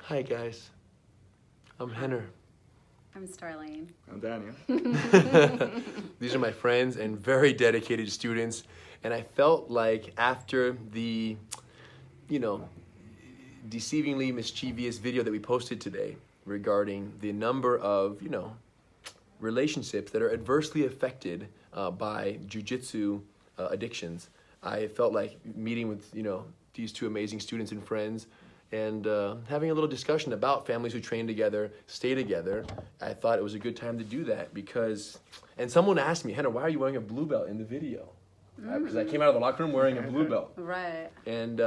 Hi guys, I'm Henner. I'm Starling. I'm Daniel. These are my friends and very dedicated students, and I felt like after the, deceivingly mischievous video that we posted today regarding the number of, relationships that are adversely affected by jujitsu addictions, I felt like meeting with, these two amazing students and friends and having a little discussion about families who train together, stay together. I thought it was a good time to do that because, and someone asked me, Henna, why are you wearing a blue belt in the video? Because I came out of the locker room wearing a blue belt. Right. And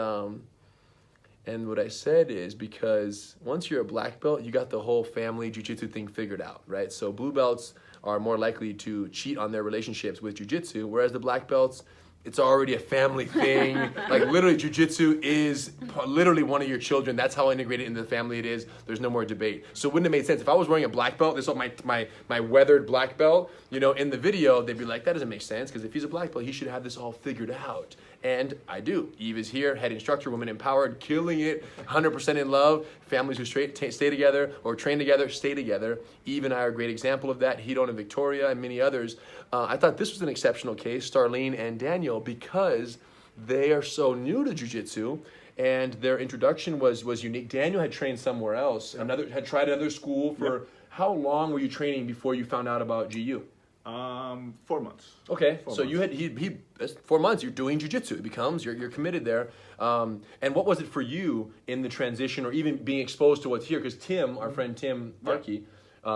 what I said is because once you're a black belt, you got the whole family jiu-jitsu thing figured out, right? So blue belts are more likely to cheat on their relationships with jiu-jitsu, whereas the black belts, it's already a family thing. Like literally jiu-jitsu is literally one of your children. That's how integrated into the family it is. There's no more debate. So it wouldn't have made sense. If I was wearing a black belt, this is my weathered black belt, in the video, they'd be like, that doesn't make sense because if he's a black belt, he should have this all figured out. And I do. Eve is here, head instructor, women empowered, killing it, 100% in love. Families who stay together or train together, stay together. Eve and I are a great example of that. Hidon and Victoria and many others. I thought this was an exceptional case, Starlene and Daniel, because they are so new to jiu-jitsu and their introduction was unique. Daniel had trained somewhere else, had tried another school for, how long were you training before you found out about GU? 4 months. Okay, 4 so months. he 4 months, you're doing jiu-jitsu. It becomes, you're committed there. And what was it for you in the transition or even being exposed to what's here? Because Tim, our friend Tim Arkey,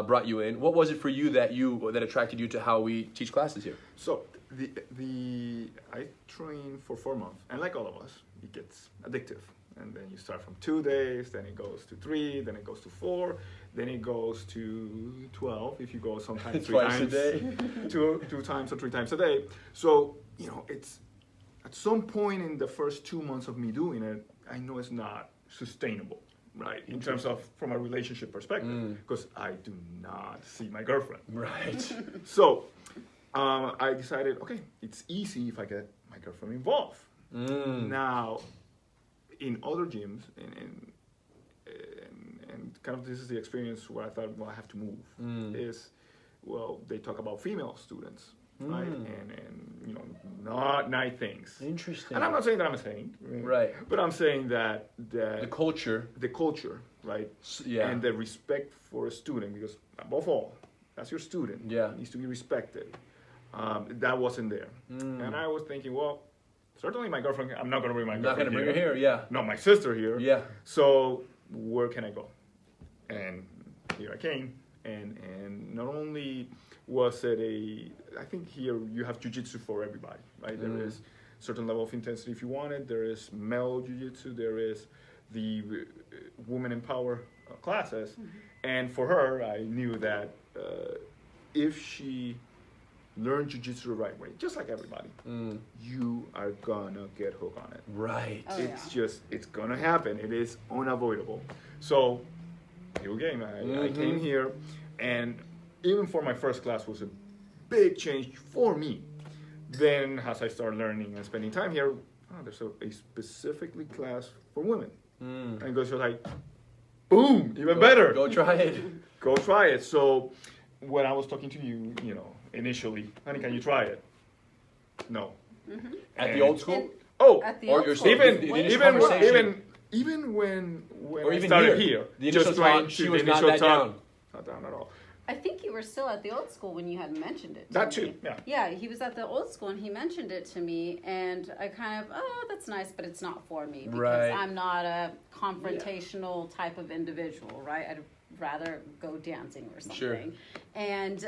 brought you in. What was it for you that attracted you to how we teach classes here? So I trained for 4 months, and like all of us, it gets addictive. And then you start from 2 days, then it goes to 3, then it goes to 4, then it goes to 12 if you go sometimes 3 Twice times a day. two times or 3 times a day. So it's at some point in the first 2 months of me doing it, I know it's not sustainable, right? In terms of from a relationship perspective, because I do not see my girlfriend. Right. So I decided, okay, it's easy if I get my girlfriend involved. Now, in other gyms, and kind of this is the experience where I thought, well, I have to move, is, well, they talk about female students, right? And not nice things. Interesting. And I'm not saying that I'm a saint, Right. But I'm saying that The culture. right? Yeah. And the respect for a student, because above all, that's your student. Yeah. Needs to be respected. That wasn't there. And I was thinking, well, certainly my girlfriend, I'm not going to bring my girlfriend Not going to bring her here, yeah. Not my sister here. Yeah. So where can I go? And here I came. And not only was it I think here you have jiu-jitsu for everybody, right? There is certain level of intensity if you want it. There is male jiu-jitsu. There is the women in power classes. And for her, I knew that if she learn jiu-jitsu the right way, just like everybody, you are gonna get hooked on it. Right. Oh, It's gonna happen. It is unavoidable. So here we came. I came here, and even for my first class was a big change for me. Then as I started learning and spending time here, there's a specifically class for women. And it goes like, boom, even better. Go try it. Go try it. So when I was talking to you, initially, honey, can you try it? No. At the old school? At the or old your school. Even when Or I even started here. here, The initial just trying talk, to she the was not initial that talk, down. not down at all. I think you were still at the old school when you had mentioned it. That to too, me. yeah. Yeah, he was at the old school and he mentioned it to me, and I kind of, that's nice, but it's not for me because Right. I'm not a confrontational type of individual, right? I'd rather go dancing or something. Sure. And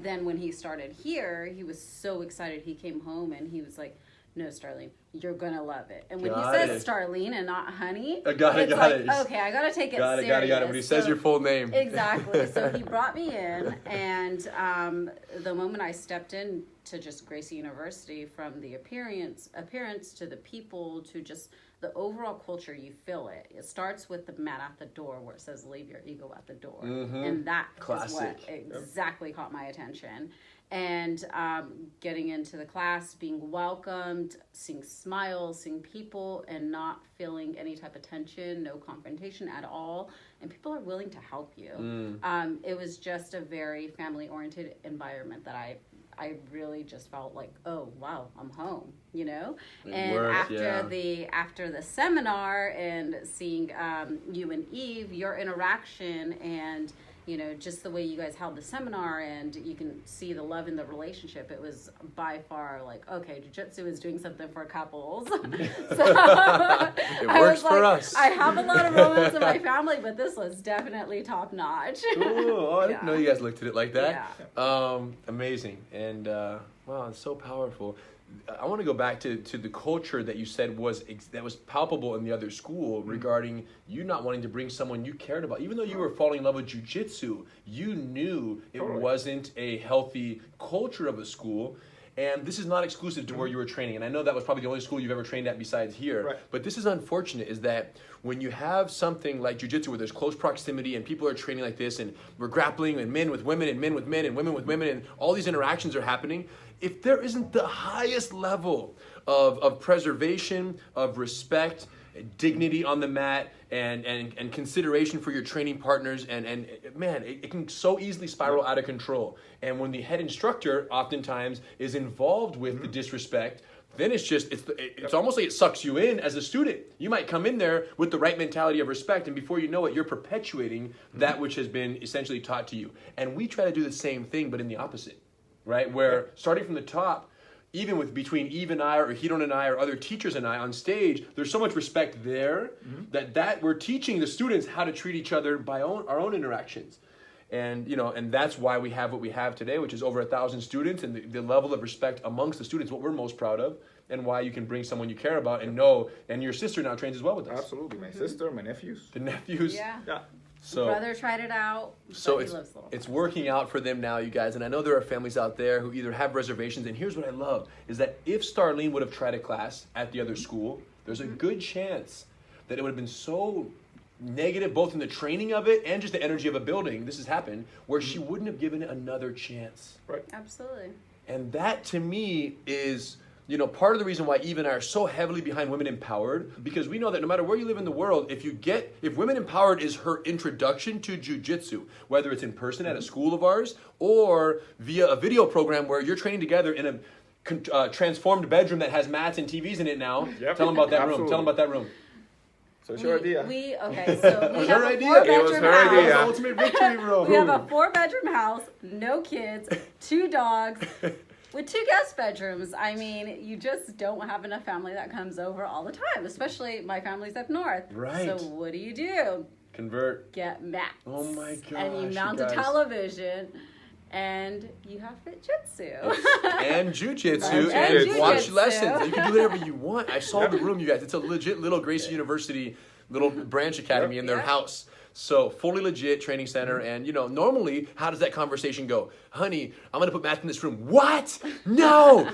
then when he started here, he was so excited. He came home and he was like, "No, Starlene, you're gonna love it." And when Got he it. says Starlene and not honey, Got it, it's got like, it. okay, I gotta take it Got it, serious. got it, got it. When he says So- your full name. Exactly. So he brought me in, and the moment I stepped in to just Gracie University, from the appearance to the people to just the overall culture, you feel it. It starts with the mat at the door where it says leave your ego at the door. And that is what exactly caught my attention. And getting into the class, being welcomed, seeing smiles, seeing people, and not feeling any type of tension, no confrontation at all. And people are willing to help you. It was just a very family-oriented environment that I really just felt like, oh wow, I'm home, you know. And after the seminar and seeing you and Eve, your interaction, and you know, just the way you guys held the seminar, and you can see the love in the relationship. It was by far like, okay, jiu-jitsu is doing something for couples. So it works for us. I have a lot of romance in my family, but this was definitely top notch. Cool. Oh, I didn't know you guys looked at it like that. Yeah. Amazing. And wow, it's so powerful. I want to go back to the culture that you said was palpable in the other school regarding you not wanting to bring someone you cared about. Even though you were falling in love with jiu-jitsu, you knew it wasn't a healthy culture of a school. And this is not exclusive to where you were training. And I know that was probably the only school you've ever trained at besides here. Right. But this is unfortunate, is that when you have something like jiu-jitsu where there's close proximity and people are training like this, and we're grappling, and men with women and men with men and women with women, and all these interactions are happening, if there isn't the highest level of preservation, of respect, dignity on the mat, and consideration for your training partners, and man, it can so easily spiral out of control. And when the head instructor oftentimes is involved with the disrespect, then it's almost like it sucks you in as a student. You might come in there with the right mentality of respect, and before you know it, you're perpetuating that which has been essentially taught to you. And we try to do the same thing, but in the opposite, right? Where starting from the top, even between Eve and I, or Hiron and I, or other teachers and I on stage, there's so much respect there that we're teaching the students how to treat each other by our own interactions. And and that's why we have what we have today, which is over 1,000 students, and the level of respect amongst the students, what we're most proud of, and why you can bring someone you care about and know. And your sister now trains as well with us. Absolutely, my sister, my nephews. The nephews. Yeah. So, brother tried it out. So it's working out for them now, you guys. And I know there are families out there who either have reservations. And here's what I love is that if Starling would have tried a class at the other school, there's a good chance that it would have been so negative, both in the training of it and just the energy of a building. This has happened where she wouldn't have given it another chance. Right. Absolutely. And that to me is, part of the reason why Eve and I are so heavily behind Women Empowered, because we know that no matter where you live in the world, if Women Empowered is her introduction to jiu-jitsu, whether it's in person at a school of ours or via a video program where you're training together in a transformed bedroom that has mats and TVs in it now. Yep. Tell them about that room. Tell them about that room. So it's your idea. So we have a 4-bedroom house. It was ultimate victory room. We have a 4-bedroom house, no kids, 2 dogs, with 2 guest bedrooms. I mean, you just don't have enough family that comes over all the time, especially my family's up north. Right. So what do? Convert. Get mats. Oh my gosh. And you mount a television. And you have fit-jitsu. And jiu-jitsu. And watch lessons. You can do whatever you want. I saw the room, you guys. It's a legit little Gracie University little branch academy in their house. So fully legit training center. And, normally, how does that conversation go? Honey, I'm going to put mats in this room. What? No.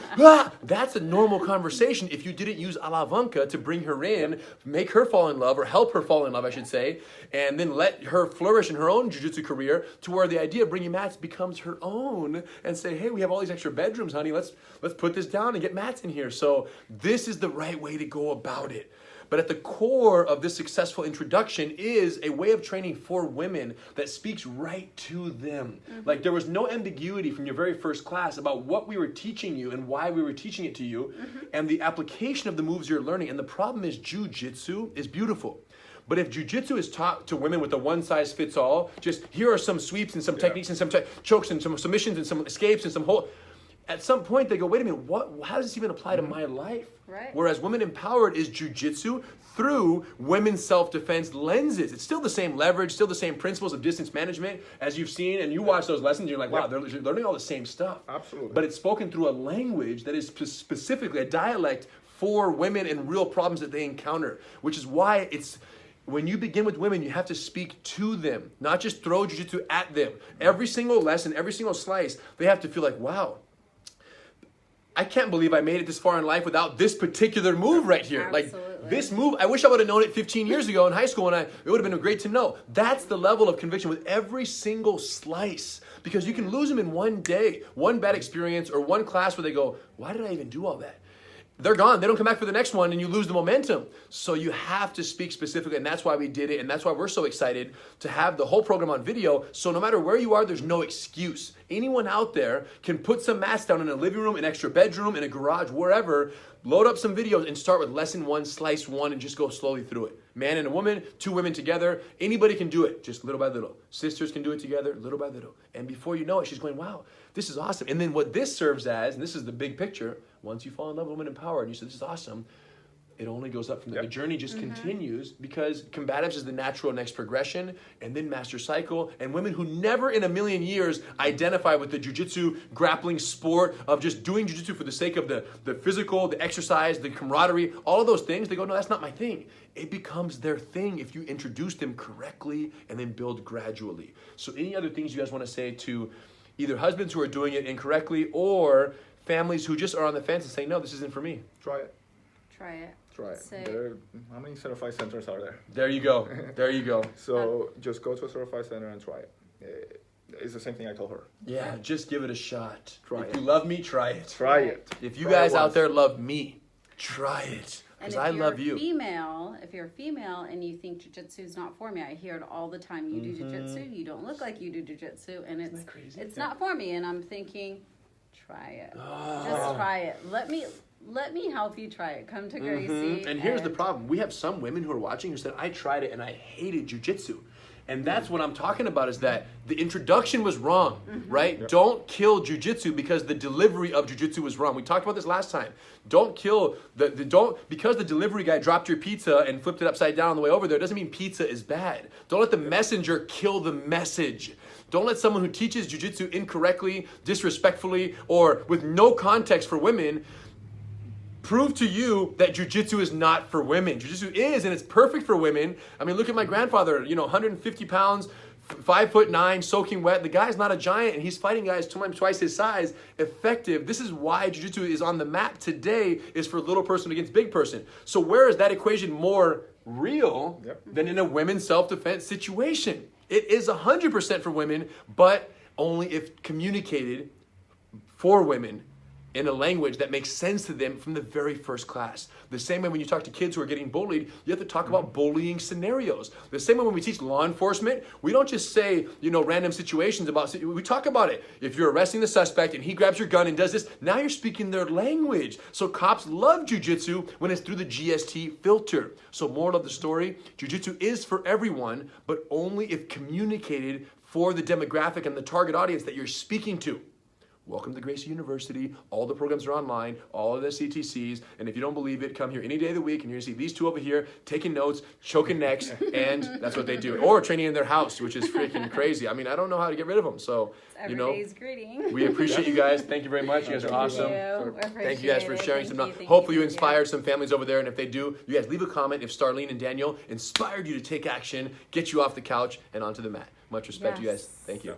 That's a normal conversation if you didn't use Alavanka to bring her in, make her fall in love, or help her fall in love, I should say, and then let her flourish in her own jiu-jitsu career to where the idea of bringing mats becomes her own, and say, hey, we have all these extra bedrooms, honey. Let's put this down and get mats in here. So this is the right way to go about it. But at the core of this successful introduction is a way of training for women that speaks right to them. Like there was no ambiguity from your very first class about what we were teaching you and why we were teaching it to you and the application of the moves you're learning. And the problem is jiu-jitsu is beautiful. But if jiu-jitsu is taught to women with a one-size-fits-all, just here are some sweeps and some techniques and some chokes and some submissions and some escapes and some at some point they go, wait a minute, how does this even apply to my life? Right. Whereas Women Empowered is jiu-jitsu through women's self-defense lenses. It's still the same leverage, still the same principles of distance management as you've seen, and you watch those lessons, you're like, wow, they're learning all the same stuff. Absolutely. But it's spoken through a language that is specifically a dialect for women and real problems that they encounter, which is why when you begin with women, you have to speak to them, not just throw jiu-jitsu at them. Every single lesson, every single slice, they have to feel like, wow, I can't believe I made it this far in life without this particular move right here. Absolutely. Like this move, I wish I would have known it 15 years ago in high school, and it would have been great to know. That's the level of conviction with every single slice, because you can lose them in one day, one bad experience, or one class where they go, why did I even do all that? They're gone. They don't come back for the next one, and you lose the momentum. So you have to speak specifically, and that's why we did it, and that's why we're so excited to have the whole program on video. So no matter where you are, there's no excuse. Anyone out there can put some mats down in a living room, an extra bedroom, in a garage, wherever, load up some videos and start with lesson 1, slice 1, and just go slowly through it. Man and a woman, 2 women together, anybody can do it, just little by little. Sisters can do it together, little by little. And before you know it, she's going, wow, this is awesome. And then what this serves as, and this is the big picture, once you fall in love with women in power and you say, this is awesome, it only goes up from there. The journey just continues, because combatives is the natural next progression, and then master cycle. And women who never in a million years identify with the jiu-jitsu grappling sport of just doing jiu-jitsu for the sake of the physical, the exercise, the camaraderie, all of those things, they go, no, that's not my thing. It becomes their thing if you introduce them correctly and then build gradually. So any other things you guys want to say to either husbands who are doing it incorrectly or families who just are on the fence and saying, no, this isn't for me? Try it. Try it. Try it. How many certified centers are there? There you go. There you go. So just go to a certified center and try it. It's the same thing I told her. Yeah, just give it a shot. Try if it. you love me, try it. Try it. If you Try guys it out once. there love me, try it. Because I love you. If you're a female and you think jiu-jitsu is not for me, I hear it all the time. You do jiu-jitsu, you don't look like you do jiu-jitsu, and it's not for me. And I'm thinking, try it. Just try it. Let me help you try it. Come to Gracie. And here's the problem. We have some women who are watching who said, I tried it and I hated jiu-jitsu. And that's what I'm talking about, is that the introduction was wrong, right? Yep. Don't kill jiu-jitsu because the delivery of jiu-jitsu was wrong. We talked about this last time. Don't kill because the delivery guy dropped your pizza and flipped it upside down on the way over there, doesn't mean pizza is bad. Don't let the messenger kill the message. Don't let someone who teaches jiu-jitsu incorrectly, disrespectfully, or with no context for women prove to you that jiu-jitsu is not for women. Jiu-jitsu is, and it's perfect for women. I mean, look at my grandfather, 150 pounds, 5'9", soaking wet. The guy's not a giant, and he's fighting guys twice his size, effective. This is why jiu-jitsu is on the map today, is for little person against big person. So where is that equation more real than in a women's self-defense situation? It is 100% for women, but only if communicated for women in a language that makes sense to them from the very first class. The same way when you talk to kids who are getting bullied, you have to talk about bullying scenarios. The same way when we teach law enforcement, we don't just say, random situations we talk about it. If you're arresting the suspect and he grabs your gun and does this, now you're speaking their language. So cops love jiu-jitsu when it's through the GST filter. So moral of the story, jiu-jitsu is for everyone, but only if communicated for the demographic and the target audience that you're speaking to. Welcome to Gracie University. All the programs are online, all of the CTCs, and if you don't believe it, come here any day of the week, and you're going to see these two over here taking notes, choking necks, and that's what they do. Or training in their house, which is freaking crazy. I mean, I don't know how to get rid of them, so, Every day's greeting. We appreciate you guys. Thank you very much. You guys are awesome. Thank you guys for sharing some knowledge. Thank Hopefully you inspired some families over there, and if they do, you guys leave a comment if Starlene and Daniel inspired you to take action, get you off the couch, and onto the mat. Much respect to you guys. Thank you.